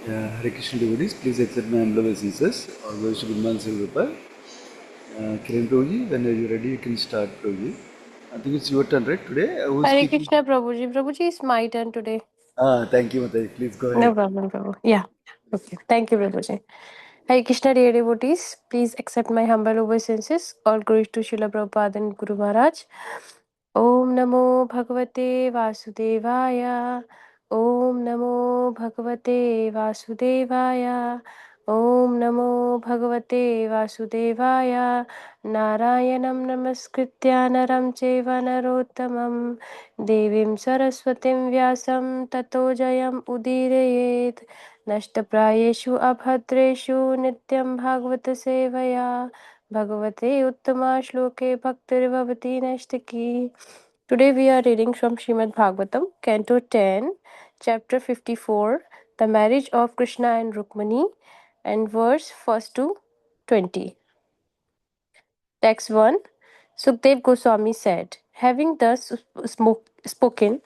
Hare Krishna devotees, please accept my humble obeisances. All worship Gurman Silvapa. Kiran Prabhuji, when are you ready, you can start, Prabhuji. I think it's your turn, right, today? Who's Hare speaking? Krishna, Prabhuji. Prabhuji, it's my turn today. Thank you, Mataji. Please go No ahead. problem, Prabhu. Yeah. Okay. Thank you, Prabhuji. Hare Krishna, dear devotees. Please accept my humble obeisances. All glories to Srila Prabhupada and Guru Maharaj. Om Namo Bhagavate Vasudevaya. Om Namo Bhagavate Vasudevaya. Om Namo Bhagavate Vasudevaya. Narayanam Namaskritya Naram Cheva Narottamam Devim Saraswatim Vyasam Tato Jayam Udirayet Nashtaprayeshu Abhadreshu Nityam Bhagavata Sevaya Bhagavate Uttama Shloke Bhaktirvavati Nashtaki. Today we are reading from Srimad Bhagavatam, Canto 10, Chapter 54, The Marriage of Krishna and Rukmani, and verse 1 to 20. Text 1. Sukdev Goswami said, having thus spoken,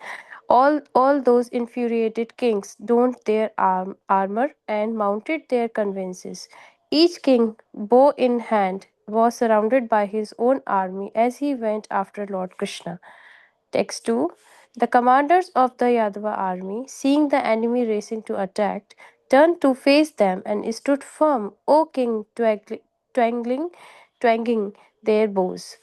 all those infuriated kings donned their armor and mounted their conveyances. Each king, bow in hand, was surrounded by his own army as he went after Lord Krishna. Text 2. The commanders of the Yadava army, seeing the enemy racing to attack, turned to face them and stood firm, O king, twangling, twanging their bows.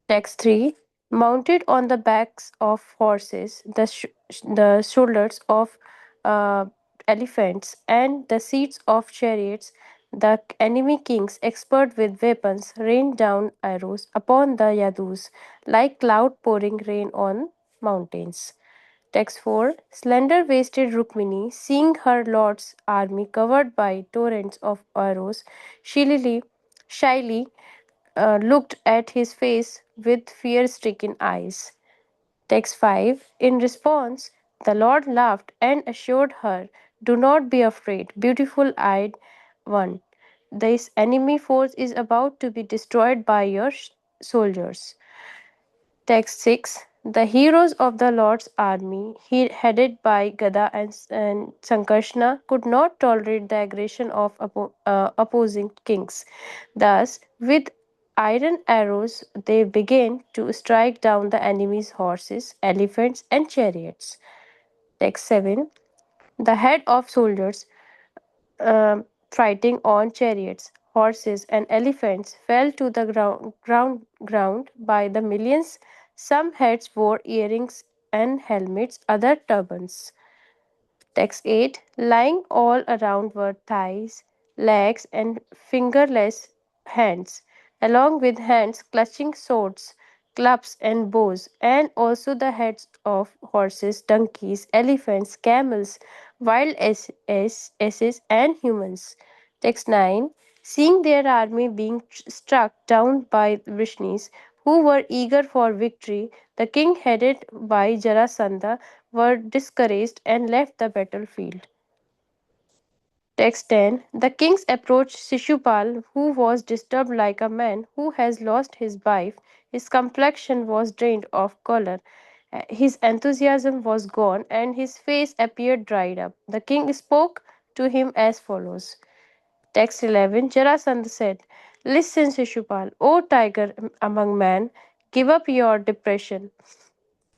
Text 3. Mounted on the backs of horses, the shoulders of uh, elephants, and the seats of chariots, the enemy kings, expert with weapons, rained down arrows upon the Yadus like cloud pouring rain on mountains. Text 4. Slender waisted Rukmini, seeing her lord's army covered by torrents of arrows, shyly looked at his face with fear stricken eyes. Text 5. In response, the Lord laughed and assured her, do not be afraid, beautiful eyed one. This enemy force is about to be destroyed by your soldiers. Text 6. The heroes of the Lord's army, headed by Gada and Sankarshna, could not tolerate the aggression of opposing kings. Thus, with iron arrows, they began to strike down the enemy's horses, elephants, and chariots. Text 7. The head of soldiers fighting on chariots, horses, and elephants fell to the ground by the millions. Some heads wore earrings and helmets, other turbans. Text 8. Lying all around were thighs, legs, and fingerless hands, along with hands clutching swords, clubs, and bows, and also the heads of horses, donkeys, elephants, camels, asses, and humans. Text 9. Seeing their army being struck down by Vrishnis, who were eager for victory, the king headed by Jarasandha were discouraged and left the battlefield. Text 10. The kings approached Shishupal, who was disturbed like a man who has lost his wife. His complexion was drained of color. His enthusiasm was gone, and his face appeared dried up. The king spoke to him as follows. Text 11. Jarasandha said, listen, Shishupal, O tiger among men, give up your depression.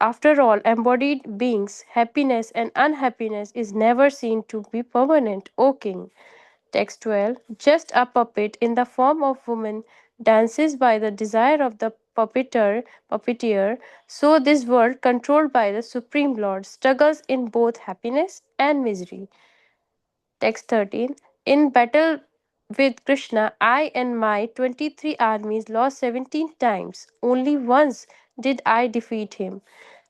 After all, embodied beings, happiness and unhappiness is never seen to be permanent, O king. Text 12. Just a puppet in the form of woman dances by the desire of the puppeteer, so this world controlled by the Supreme Lord struggles in both happiness and misery. Text 13. In battle with Krishna, I and my 23 armies lost 17 times. Only once did I defeat him.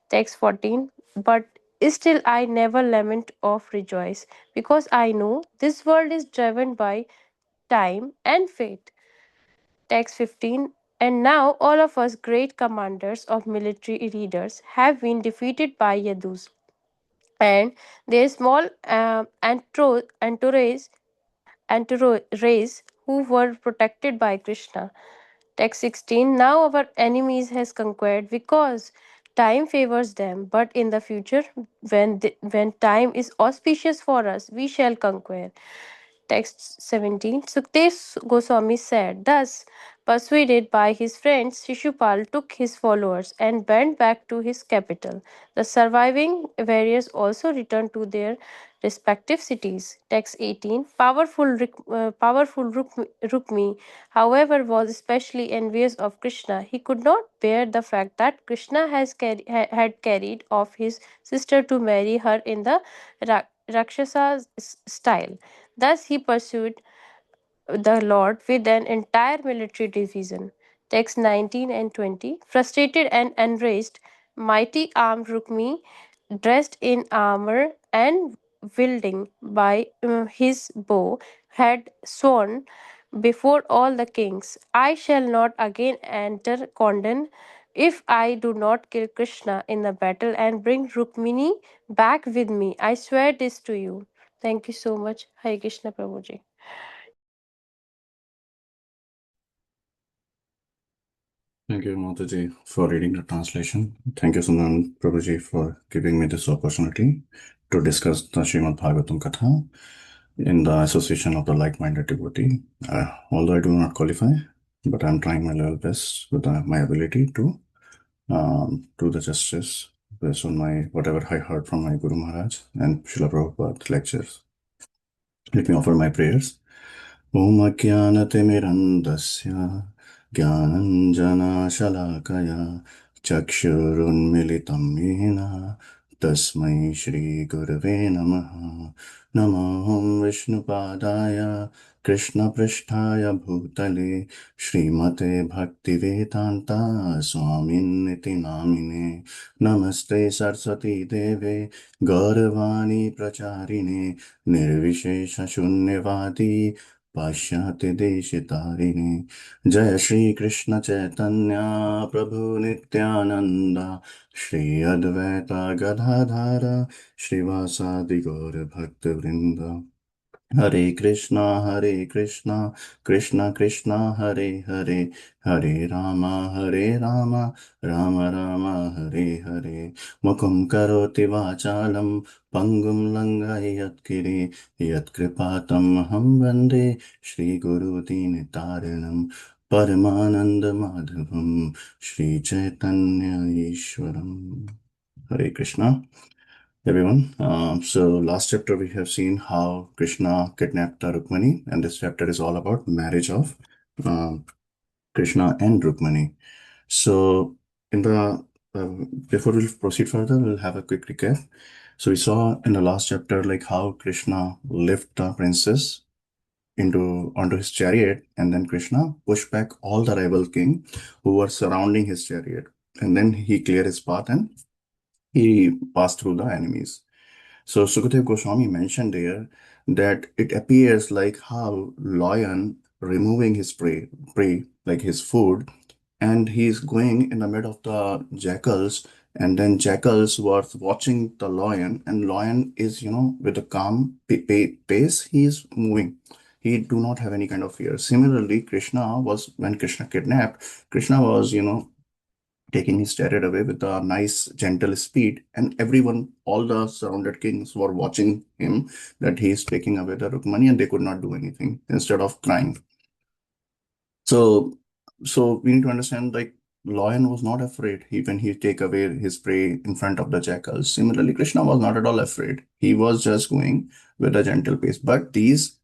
Text 14. But still I never lament or rejoice, because I know this world is driven by time and fate. Text 15. And now all of us great commanders of military leaders have been defeated by Yadus and their small entourage who were protected by Krishna. Text 16. Now our enemies has conquered because Time favors them, but in the future, when time is auspicious for us, we shall conquer. Text 17. Sukhdev Goswami said, thus, persuaded by his friends, Shishupal took his followers and went back to his capital. The surviving warriors also returned to their respective cities. Text 18. Powerful Rukmi, however, was especially envious of Krishna. He could not bear the fact that Krishna had carried off his sister to marry her in the Rakshasa style. Thus, he pursued the Lord with an entire military division. Text 19 and 20. Frustrated and enraged, mighty armed Rukmi, dressed in armor and wielding by his bow, had sworn before all the kings, I shall not again enter Kondan if I do not kill Krishna in the battle and bring Rukmini back with me. I swear this to you. Thank you so much. Hare Krishna Prabhuji. Thank you, Mataji, for reading the translation. Thank you, Sundan Prabhuji, for giving me this opportunity to discuss the Srimad Bhagavatam Katha in the association of the like-minded devotee. Although I do not qualify, but I'm trying my level best with my ability to do the justice based on my whatever I heard from my Guru Maharaj and Srila Prabhupada lectures. Let me offer my prayers. Om Ajnanatimirandasya Jnananjana Chakshurunmilitam Yena Tasmai Shri Gurave Namaha Namaham Vishnupadaya Krishna Prishtaya Bhutale Srimate Bhaktivedanta Swaminiti Namine Namaste Saraswati Deve Gauravani Pracharine Nirvishesha Shunyavadi पाश्चात्य देश तारिणे जय श्री कृष्ण चैतन्य प्रभु नित्यानंदा श्री अद्वैता गदाधर श्रीवासादि गौर भक्त वृंद हरे कृष्णा कृष्ण कृष्ण हरे हरे हरे राम राम राम हरे हरे मुखं करोति वाचालं पङ्गुं लङ्घयत्गिरि यत्कृपातमहं वन्दे श्रीगुरुदीनतारिणं परमानन्दमाधवं श्रीचैतन्य ईश्वरम् हरे Krishna everyone. So last chapter we have seen how Krishna kidnapped Rukmani, and this chapter is all about marriage of Krishna and Rukmani. So in the before we proceed further, we'll have a quick recap. So we saw in the last chapter like how Krishna lifted the princess onto his chariot, and then Krishna pushed back all the rival king who were surrounding his chariot, and then he cleared his path and he passed through the enemies. So Sukadev Goswami mentioned there that it appears like how lion removing his prey like his food, and he's going in the mid of the jackals, and then jackals were watching the lion, and lion is with a calm pace he is moving. He do not have any kind of fear. Similarly, Krishna was when Krishna kidnapped, Krishna was taking his chariot away with a nice gentle speed, and everyone, all the surrounded kings were watching him that he is taking away the Rukmani, and they could not do anything instead of crying. So we need to understand like lion was not afraid when he take away his prey in front of the jackals. Similarly, Krishna was not at all afraid. He was just going with a gentle pace. But these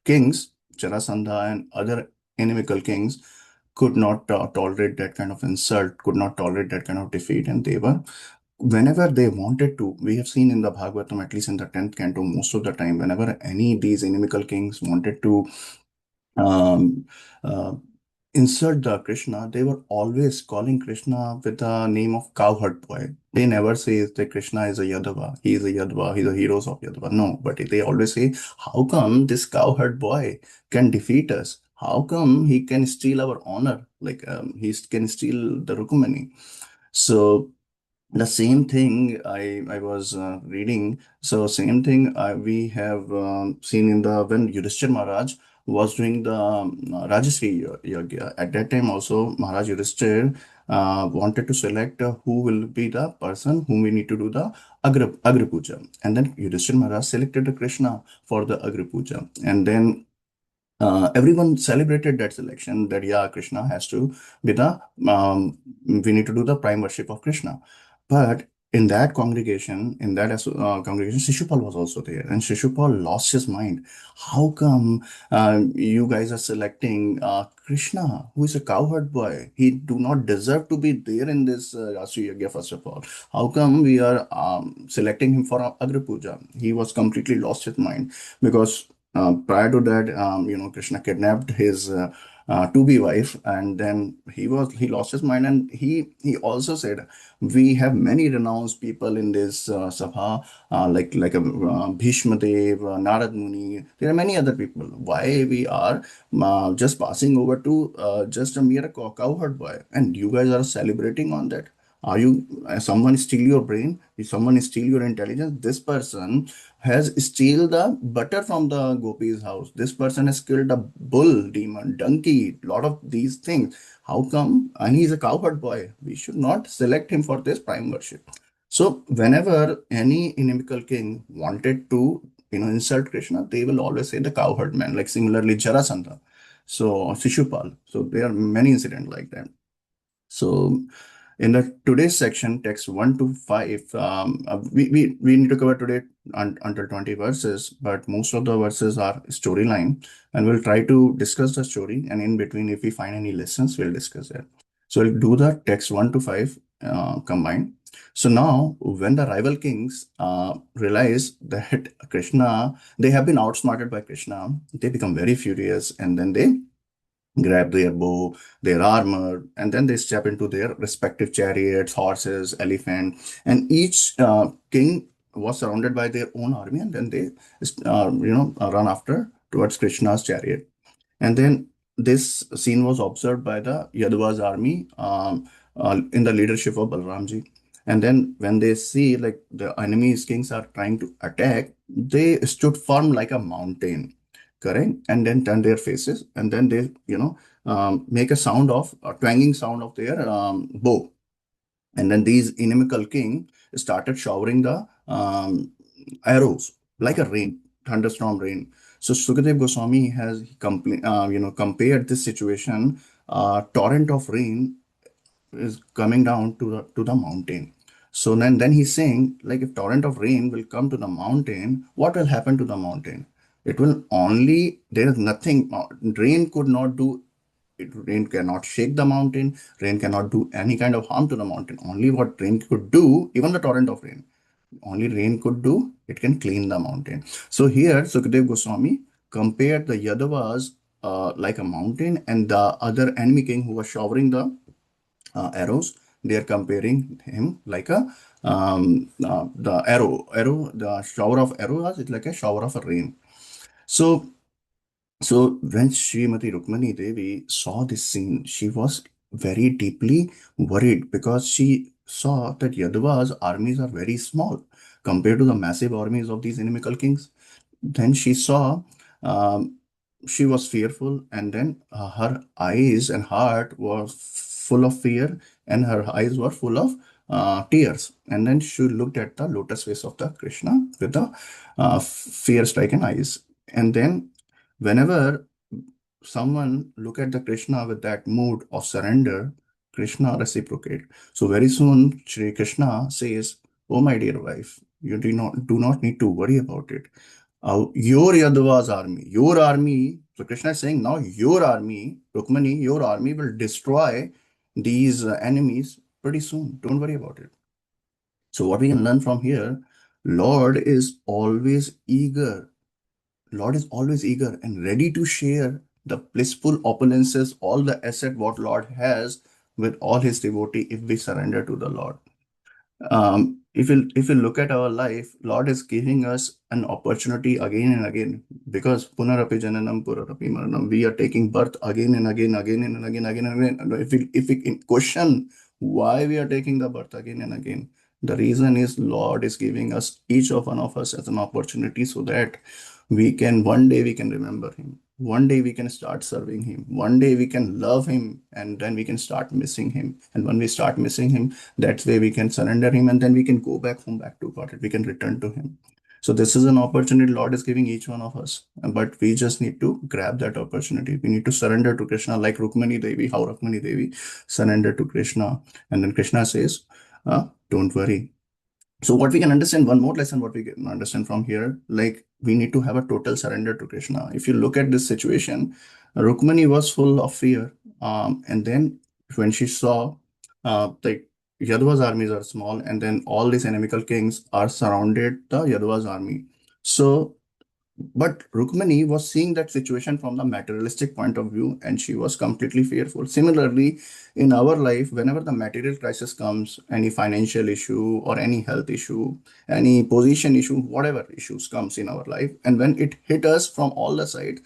kings, Jarasandha and other inimical kings, could not tolerate that kind of insult, could not tolerate that kind of defeat, and they were, whenever they wanted to, we have seen in the Bhagavatam, at least in the 10th canto, most of the time, whenever any of these inimical kings wanted to um, uh, insult the Krishna, they were always calling Krishna with the name of cowherd boy. They never say that Krishna is a Yadava, he is a Yadava, he's a hero of Yadava. No, but they always say, how come this cowherd boy can defeat us? How come he can steal our honor? Like he can steal the Rukumani. So the same thing I was reading. So same thing we have seen in the when Yudhishthir Maharaj was doing the Rajasri Yagya. At that time also, Maharaj Yudhishthir wanted to select who will be the person whom we need to do the Agra Puja. And then Yudhishthir Maharaj selected Krishna for the Agra Puja. And then everyone celebrated that selection, that yeah, Krishna has to be the we need to do the prime worship of Krishna. But in that congregation, congregation, Shishupal was also there, and Shishupal lost his mind. How come you guys are selecting Krishna, who is a cowherd boy? He do not deserve to be there in this Rasi Yagya, first of all. How come we are selecting him for Agra Puja? He was completely lost his mind because prior to that, Krishna kidnapped his to-be wife, and then he lost his mind, and he also said, "We have many renounced people in this sabha, like Bhishma Dev, Narad Muni. There are many other people. Why we are just passing over to just a mere cowherd boy, and you guys are celebrating on that?" Are you someone steal your brain? If someone steal your intelligence, this person has steal the butter from the gopis house. This person has killed a bull, demon, donkey, lot of these things. How come? And he's a cowherd boy. We should not select him for this prime worship. So whenever any inimical king wanted to insult Krishna, they will always say the cowherd man. Like similarly Jarasandha, so Shishupal. So there are many incidents like that. So in the today's section, text 1 to 5, we need to cover today until 20 verses, but most of the verses are storyline, and we'll try to discuss the story. And in between, if we find any lessons, we'll discuss that. So we'll do the text 1 to 5 combined. So now, when the rival kings realize that Krishna, they have been outsmarted by Krishna, they become very furious, and then they grab their bow, their armor, and then they step into their respective chariots, horses, elephant, and each king was surrounded by their own army, and then they, run after towards Krishna's chariot. And then this scene was observed by the Yadava's army in the leadership of Balramji. And then when they see like the enemy's kings are trying to attack, they stood firm like a mountain, correct? And then turn their faces, and then they, make a twanging sound of their bow. And then these inimical king started showering the arrows like a rain, thunderstorm rain. So Sukadev Goswami has compared this situation. Torrent of rain is coming down to the mountain. So then he's saying, like, if torrent of rain will come to the mountain, what will happen to the mountain? It will only, there is nothing, rain could not do rain cannot shake the mountain, rain cannot do any kind of harm to the mountain. Only what rain could do, even the torrent of rain, only rain could do, it can clean the mountain. So here, Sukadev Goswami compared the Yadavas like a mountain, and the other enemy king who was showering the arrows, they are comparing him like a the the shower of arrows is like a shower of rain. So when Srimati Rukmani Devi saw this scene, she was very deeply worried because she saw that Yadava's armies are very small compared to the massive armies of these inimical kings. Then she saw, um, she was fearful, and then her eyes and heart was full of fear, and her eyes were full of tears. And then she looked at the lotus face of the Krishna with the fear-stricken eyes. And then whenever someone look at the Krishna with that mood of surrender, Krishna reciprocate. So very soon Shri Krishna says, "Oh my dear wife, you do not need to worry about it. Your Yadava's army, your army." So Krishna is saying, now your army, Rukmani, your army will destroy these enemies pretty soon. Don't worry about it. So what we can learn from here, Lord is always eager. Lord is always eager and ready to share the blissful opulences, all the asset what Lord has with all his devotee if we surrender to the Lord. If you look at our life, Lord is giving us an opportunity again and again, because punarapi jananam purarapi maranam, we are taking birth again and again, again and again, again and again. And if we question why we are taking the birth again and again, the reason is Lord is giving us, each of one of us, as an opportunity so that we can one day we can remember him. one day we can start serving him. One day we can love him, and then we can start missing him. And when we start missing him, that's where we can surrender him, and then we can go back home, back to God. We can return to him. So this is an opportunity Lord is giving each one of us, but we just need to grab that opportunity. We need to surrender to Krishna, like Rukmani Devi, how Rukmani Devi surrendered to Krishna, and then Krishna says, "Don't worry." So what we can understand, one more lesson, what we can understand from here, like we need to have a total surrender to Krishna. If you look at this situation, Rukmani was full of fear. And then when she saw like Yadava's armies are small, and then all these enemical kings are surrounded the Yadava's army. So but Rukmani was seeing that situation from the materialistic point of view, and she was completely fearful. Similarly, in our life, whenever the material crisis comes, any financial issue or any health issue, any position issue, whatever issues comes in our life, and when it hit us from all the sides,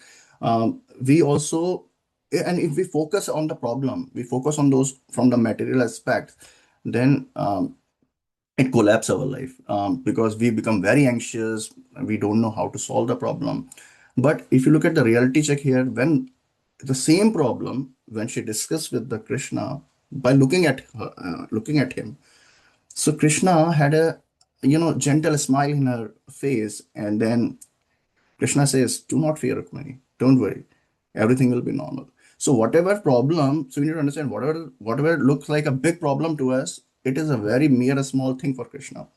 we also, and if we focus on the problem, we focus on those from the material aspect, then it collapses our life, because we become very anxious. We don't know how to solve the problem. But if you look at the reality check here, when the same problem, when she discussed with the Krishna, by looking at her, looking at him, so Krishna had a gentle smile in her face, and then Krishna says, "Do not fear, Rukmani. Don't worry. Everything will be normal." So whatever problem, so we need to understand, whatever looks like a big problem to us, it is a very mere a small thing for Krishna.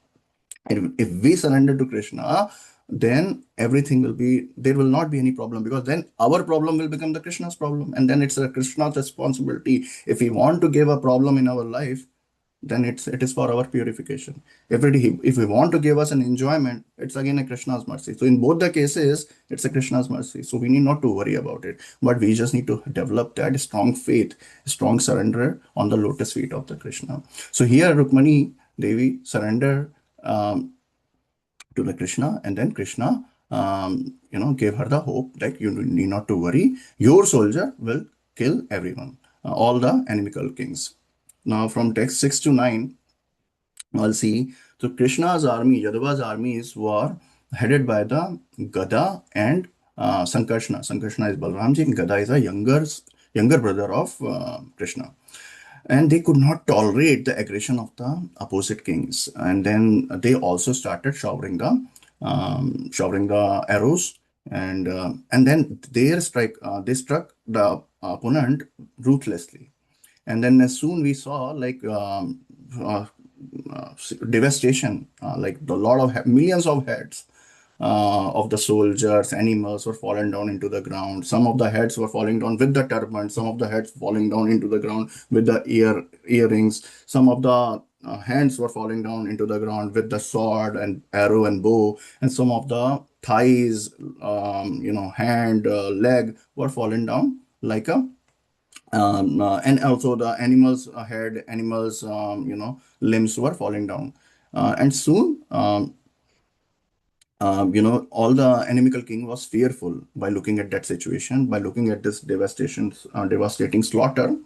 And if we surrender to Krishna, then everything will be, there will not be any problem, because then our problem will become the Krishna's problem. And then it's a Krishna's responsibility. If we want to give a problem in our life, then it is for our purification. If we want to give us an enjoyment, it's again a Krishna's mercy. So in both the cases, it's a Krishna's mercy. So we need not to worry about it, but we just need to develop that strong faith, strong surrender on the lotus feet of the Krishna. So here Rukmani Devi surrender to the Krishna, and then Krishna, gave her the hope that you need not to worry. Your soldier will kill everyone, all the inimical kings. Now, from text 6 to 9, I'll see. So Krishna's army, Yadava's armies were headed by the Gada and Sankarshna. Sankarshna is Balramji, and Gada is a younger brother of Krishna, and they could not tolerate the aggression of the opposite kings. And then they also started showering the arrows, and then they struck the opponent ruthlessly. And then as soon we saw like uh, devastation, like the lot of millions of heads of the soldiers, animals were falling down into the ground. Some of the heads were falling down with the turban, some of the heads falling down into the ground with the earrings, some of the hands were falling down into the ground with the sword and arrow and bow, and some of the thighs, hand, leg were falling down like a and also the animals head, animals limbs were falling down, and soon all the inimical king was fearful by looking at that situation, by looking at this devastating slaughter.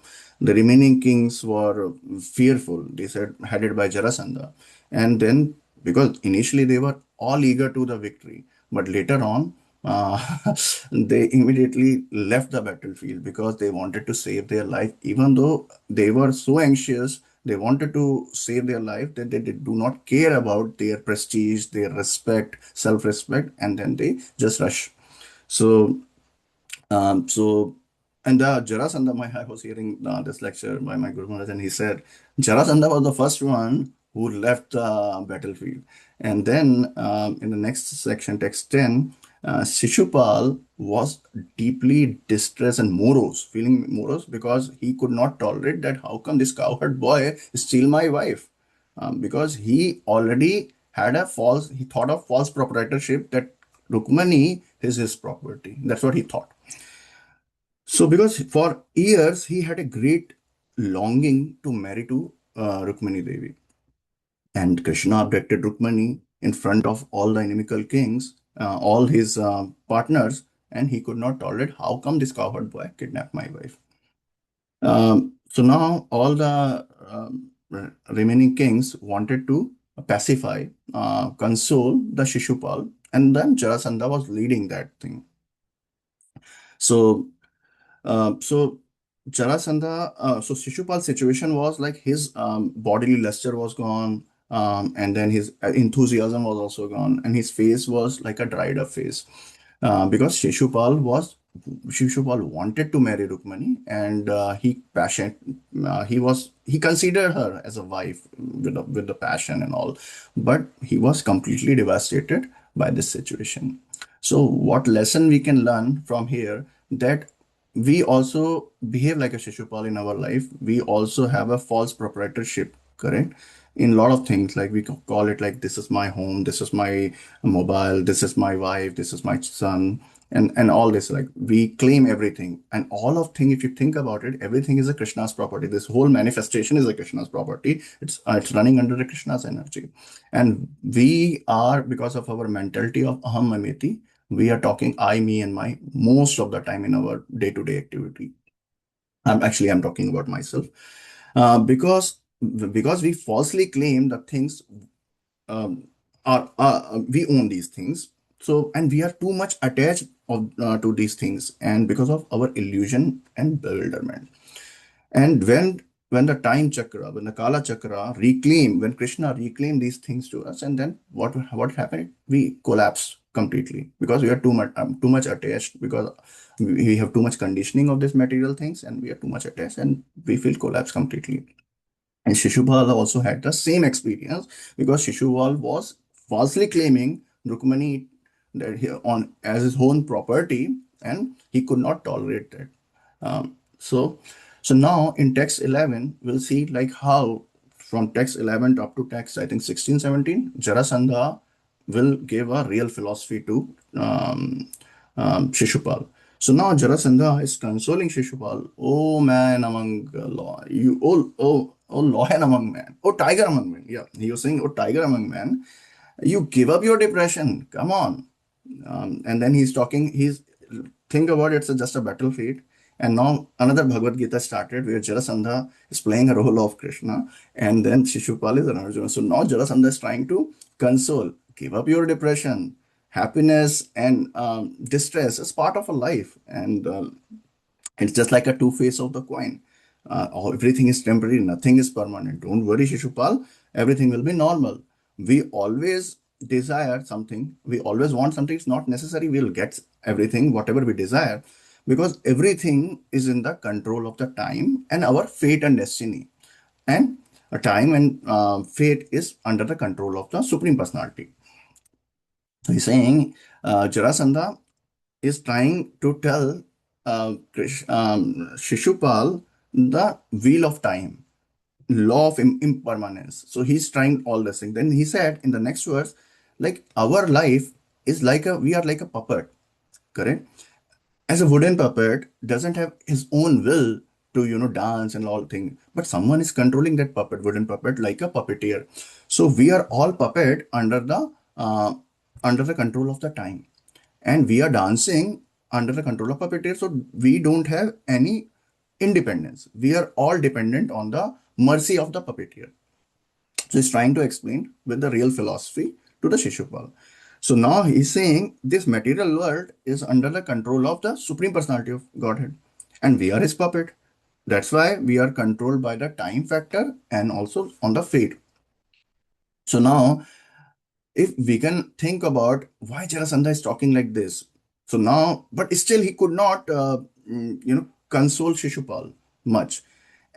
The remaining kings were fearful. They said, headed by Jarasandha. And then, because initially they were all eager to the victory, but later on, they immediately left the battlefield because they wanted to save their life, even though they were so anxious. They wanted to save their life, that they do not care about their prestige, their respect, self-respect, and then they just rush. So, so, and the Jarasandha, I was hearing this lecture by my Guru Maharaj, and he said Jarasandha was the first one who left the battlefield. And then in the next section, text 10, Shishupal was deeply distressed and morose, feeling morose, because he could not tolerate that. How come this cowherd boy steal my wife? Because he already had he thought of false proprietorship, that Rukmani is his property. That's what he thought. So, because for years he had a great longing to marry to Rukmani Devi, and Krishna abducted Rukmani in front of all the inimical kings, all his partners, and he could not tolerate. How come this cowherd boy kidnapped my wife? So now all the remaining kings wanted to pacify, console the Shishupal, and then Jarasandha was leading that thing. So, so Jarasandha, so Shishupal's situation was like his bodily luster was gone, and then his enthusiasm was also gone, and his face was like a dried up face, because Shishupal wanted to marry Rukmani, and he considered her as a wife with the passion and all, but he was completely devastated by this situation. So, what lesson we can learn from here, that we also behave like a Shishupal in our life. We also have a false proprietorship, correct? In a lot of things, like we call it like, this is my home, this is my mobile, this is my wife, this is my son, and all this. Like we claim everything, and all of thing. If you think about it, everything is a Krishna's property. This whole manifestation is a Krishna's property. It's running under the Krishna's energy, and we are, because of our mentality of aham mameti, we are talking I, me, and my most of the time in our day-to-day activity. I'm talking about myself, because we falsely claim that things we own these things. So, and we are too much attached to these things, and because of our illusion and bewilderment. And when the time chakra, when the Kala chakra when Krishna reclaimed these things to us, and then what happened? We collapse completely, because we are too much attached, because we have too much conditioning of these material things, and we are too much attached, and we feel collapse completely. And Shishupal also had the same experience, because Shishupal was falsely claiming Rukmani that he, on as his own property, and he could not tolerate that. So, so now in text 11, we'll see like how from text 11 up to text, I think 16, 17, Jarasandha will give a real philosophy to Shishupal. So now Jarasandha is consoling Shishupal. Oh man among law, oh lion among men, oh tiger among men. Yeah, he was saying, oh tiger among men, you give up your depression. Come on. And then he's think about it, it's just a battlefield. And now another Bhagavad Gita started, where Jarasandha is playing a role of Krishna, and then Shishupal is an Arjuna. So now Jarasandha is trying to console, give up your depression. Happiness and distress is part of a life, and it's just like a two face of the coin. Everything is temporary, nothing is permanent. Don't worry, Shishupal, everything will be normal. We always desire something, we always want something. It's not necessary we'll get everything, whatever we desire, because everything is in the control of the time and our fate and destiny. And a time and fate is under the control of the Supreme Personality. So he's saying, Jarasandha is trying to tell Shishupal the wheel of time, law of impermanence. So he's trying all this thing. Then he said in the next verse, like our life is like we are like a puppet, correct? As a wooden puppet doesn't have his own will to dance and all thing, but someone is controlling that wooden puppet, like a puppeteer. So we are all puppet under the control of the time, and we are dancing under the control of puppeteer. So we don't have any independence, we are all dependent on the mercy of the puppeteer. So he's trying to explain with the real philosophy to the Shishupal. So now he's saying this material world is under the control of the Supreme Personality of Godhead, and we are his puppet. That's why we are controlled by the time factor and also on the fate. So now, if we can think about why Jarasandha is talking like this. So now, but still he could not, console Shishupal much.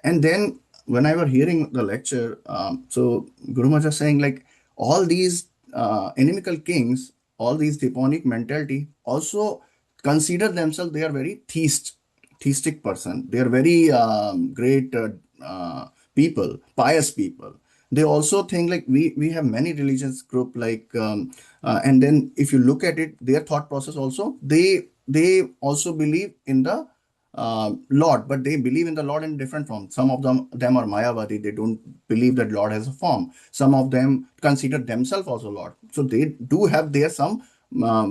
And then when I was hearing the lecture, so Guru Maharaj was saying like all these inimical kings, all these demonic mentality also consider themselves, they are very theistic person. They are very great people, pious people. They also think like we have many religious group like and then if you look at it, their thought process also, they also believe in the Lord, but they believe in the Lord in different forms. Some of them are Mayavadi. They don't believe that Lord has a form. Some of them consider themselves also Lord. So they do have there some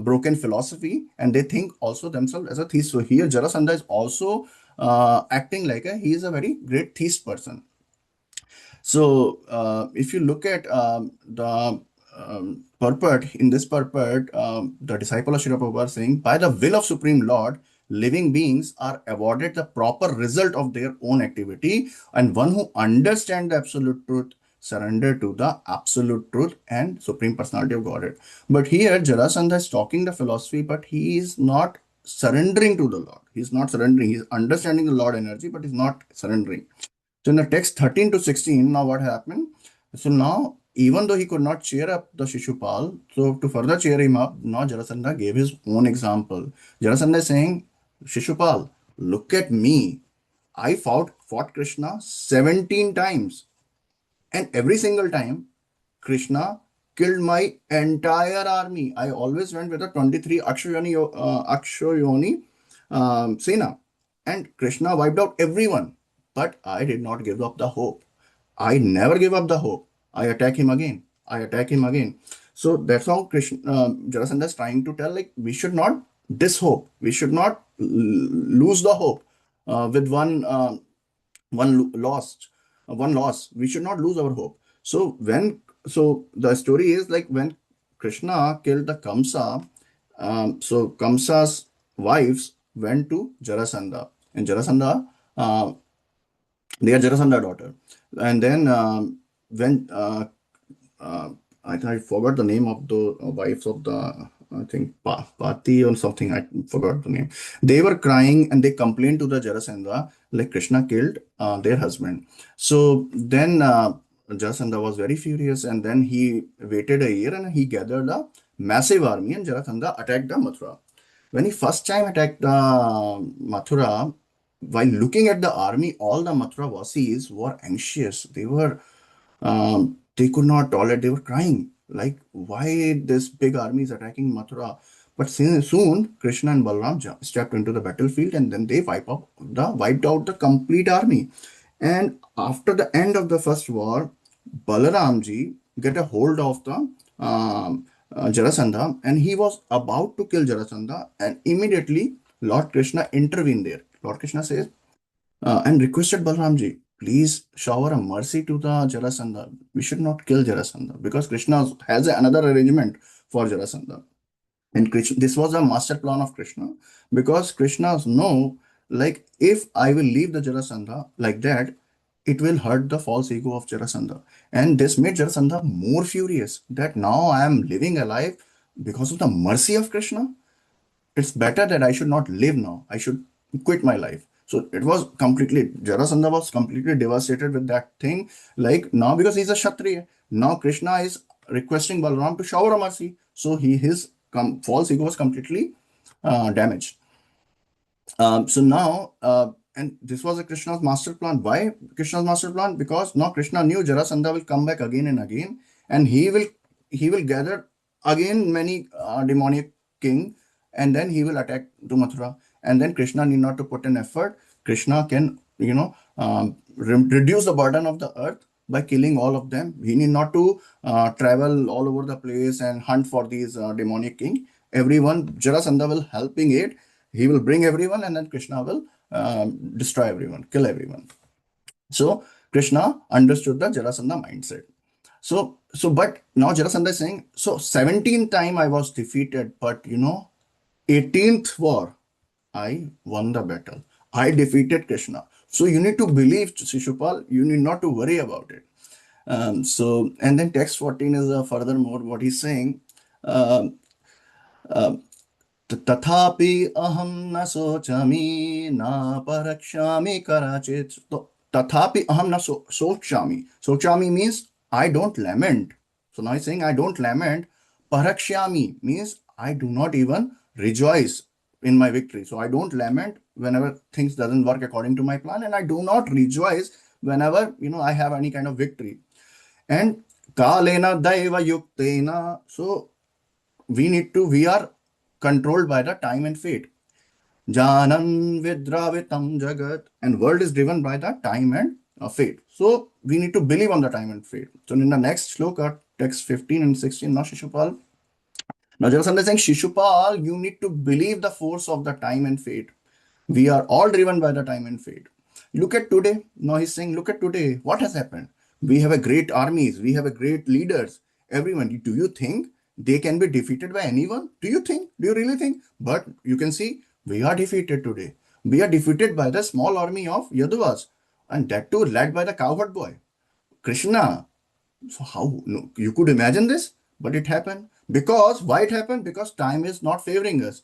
broken philosophy, and they think also themselves as a theist. So here Jarasandha is also acting like he is a very great theist person. So if you look at the purport, in this purport, the disciple of Srila Prabhupada are saying, by the will of Supreme Lord, living beings are awarded the proper result of their own activity, and one who understands the absolute truth surrender to the absolute truth and supreme personality of Godhead. But here Jarasandha is talking the philosophy, but he is not surrendering to the Lord. He's not surrendering. He's understanding the Lord energy, but he's not surrendering. So in the text 13 to 16, now what happened? So now, even though he could not cheer up the Shishupal, so to further cheer him up, now Jarasandha gave his own example. Jarasandha is saying, Shishupal, look at me. I fought Krishna 17 times. And every single time, Krishna killed my entire army. I always went with a 23 Akshayoni Sena. And Krishna wiped out everyone. But I did not give up the hope. I never give up the hope. I attack him again. I attack him again. So that's how Krishna, Jarasandha is trying to tell, like, we should not dishope. We should not lose the hope with one loss. We should not lose our hope. So the story is like when Krishna killed the Kamsa, so Kamsa's wives went to Jarasandha, and Jarasandha, they are Jarasandha daughter. And then when I think I forgot the name of the wives of the, I think Pati or something, I forgot the name. They were crying and they complained to the Jarasandha like Krishna killed their husband. So then Jarasandha was very furious, and then he waited a year and he gathered a massive army, and Jarasandha attacked the Mathura. When he first time attacked Mathura, while looking at the army, all the Mathura Vasis were anxious. They could not tolerate. They were crying like, why this big army is attacking Mathura? But soon Krishna and Balram stepped into the battlefield, and then they wiped out the complete army. And after the end of the first war, Balaramji get a hold of the Jarasandha, and he was about to kill Jarasandha, and immediately Lord Krishna intervened there. Lord Krishna says and requested Balramji, please shower a mercy to the Jarasandha. We should not kill Jarasandha because Krishna has another arrangement for Jarasandha. And Krishna, this was a master plan of Krishna, because Krishna know, like, if I will leave the Jarasandha like that, it will hurt the false ego of Jarasandha. And this made Jarasandha more furious that now I am living a life because of the mercy of Krishna. It's better that I should not live now. I should quit my life. So it was completely, Jarasandha was completely devastated with that thing. Like now, because he's a Kshatriya, now Krishna is requesting Balram to shower a mercy. So his false ego was completely damaged. So now, and this was a Krishna's master plan. Why Krishna's master plan? Because now Krishna knew Jarasandha will come back again and again, and he will gather again many demonic king, and then he will attack to Mathura. And then Krishna need not to put an effort. Krishna can, reduce the burden of the earth by killing all of them. He need not to travel all over the place and hunt for these demonic king. Everyone, Jarasandha will helping it. He will bring everyone, and then Krishna will destroy everyone, kill everyone. So Krishna understood the Jarasandha mindset. But now Jarasandha is saying, so 17th time I was defeated, but 18th war, I won the battle. I defeated Krishna. So you need to believe, Shishupal, you need not to worry about it. And then text 14 is furthermore what he's saying. तथापि अहम न सोचामि न परक्ष्यामि कदाचित्. तथापि अहम न सोचामि. Sochami means I don't lament. So now he's saying I don't lament. Parakshami means I do not even rejoice in my victory. So I don't lament whenever things doesn't work according to my plan, and I do not rejoice whenever I have any kind of victory. And kalena daiva yuktena. So we are controlled by the time and fate. Janam vidravitam jagat. And world is driven by the time and fate. So we need to believe on the time and fate. So in the next shloka, text 15 and 16, now Shishupal. Now Jarasandha is saying, Shishupal, you need to believe the force of the time and fate. We are all driven by the time and fate. Look at today. Now he's saying, look at today. What has happened? We have a great armies. We have a great leaders. Everyone. Do you think they can be defeated by anyone? Do you really think? But you can see We are defeated today. We are defeated by the small army of Yaduvas, and that too led by the cowherd boy, Krishna. So how no, you could imagine this, but it happened. Because why it happened? Because time is not favoring us.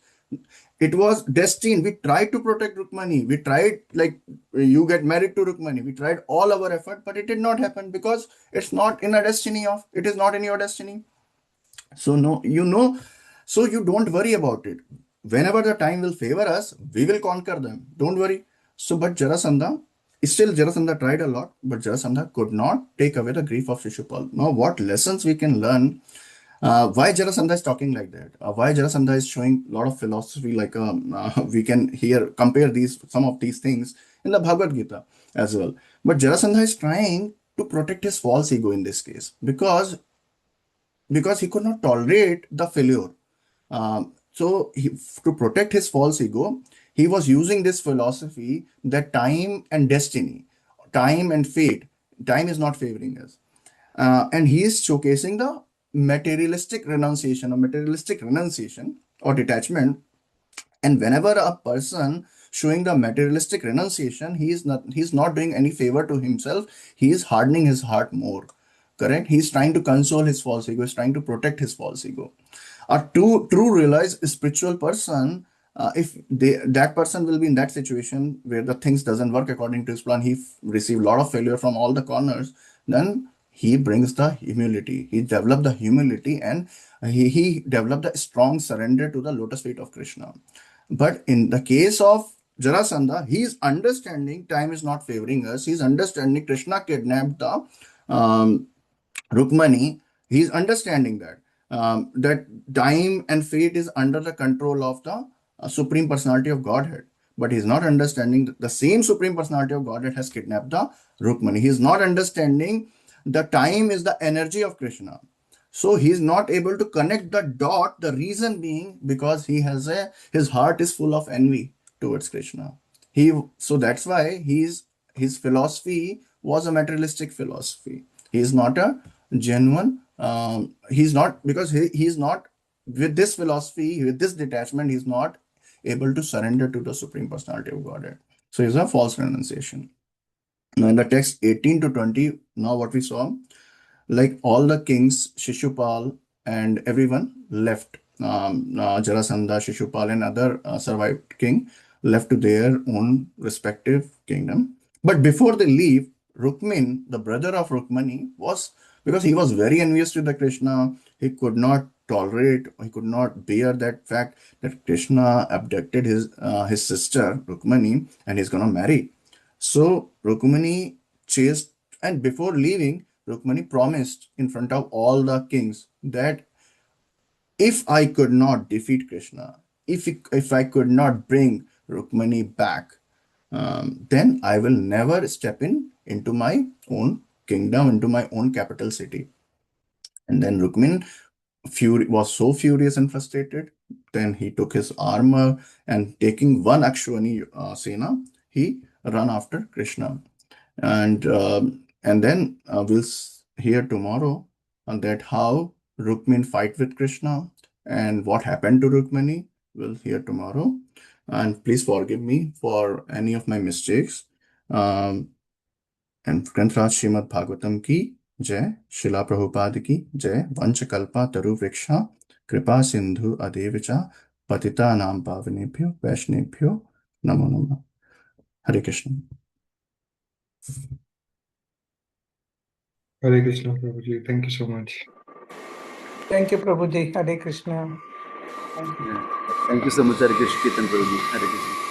It was destined. We tried to protect Rukmani. We tried, like, you get married to Rukmani. We tried all our effort, but it did not happen because it's not in a destiny of. It is not in your destiny. So no, so you don't worry about it. Whenever the time will favor us, we will conquer them. Don't worry. So, but Jarasandha tried a lot, but Jarasandha could not take away the grief of Shishupal. Now, what lessons we can learn? Why Jarasandha is talking like that? Why Jarasandha is showing a lot of philosophy? Like we can compare some of these things in the Bhagavad Gita as well. But Jarasandha is trying to protect his false ego in this case because he could not tolerate the failure. To protect his false ego, he was using this philosophy that time and destiny, time and fate, time is not favoring us. And he is showcasing the materialistic renunciation or detachment. And whenever a person showing the materialistic renunciation, he's not doing any favor to himself. He is hardening his heart more. Correct? He's trying to console his false ego. He's trying to protect his false ego. A true realized spiritual person, that person will be in that situation where the things doesn't work according to his plan, he received a lot of failure from all the corners, then he brings the humility. He developed the humility, and he developed a strong surrender to the lotus feet of Krishna. But in the case of Jarasandha, he is understanding time is not favoring us. He's understanding Krishna kidnapped the Rukmani. He's understanding that time and fate is under the control of the Supreme Personality of Godhead. But he's not understanding that the same Supreme Personality of Godhead has kidnapped the Rukmani. He's not understanding the time is the energy of Krishna. So he's not able to connect the dot. The reason being because his heart is full of envy towards Krishna. So that's why his philosophy was a materialistic philosophy. He is not a genuine. He's not because he's not with this philosophy, with this detachment. He's not able to surrender to the Supreme Personality of Godhead. So it's a false renunciation. Now in the text 18 to 20, now what we saw, like all the kings, Shishupal and everyone left. Jarasandha, Shishupal, and other survived king left to their own respective kingdom. But before they leave, Rukmin, the brother of Rukmani, was because he was very envious to the Krishna. He could not tolerate, he could not bear that fact that Krishna abducted his sister Rukmani and he's gonna marry. So Rukmani chased, and before leaving, Rukmani promised in front of all the kings that if I could not defeat Krishna, if I could not bring Rukmani back, then I will never step into my own kingdom, into my own capital city. And then Rukmin was so furious and frustrated. Then he took his armor and taking one Akshwani Sena, he ran after Krishna. And then we'll hear tomorrow that how Rukmin fight with Krishna and what happened to Rukmani. We'll hear tomorrow. And please forgive me for any of my mistakes. And Grantraj Srimad Bhagavatam ki जय शिला प्रभुपाद की जय वंशकल्पा तरुवृक्षा कृपा सिंधु अदेवचा पतिता नाम पावनेभ्यो वैष्णेभ्यो नमो नमः. Hare Krishna. Hare Krishna, Prabhuji. Thank you so much. Thank you, Prabhuji. Hare Krishna. Thank you so much, Hare Krishna, Kirtan Prabhuji. Hare Krishna.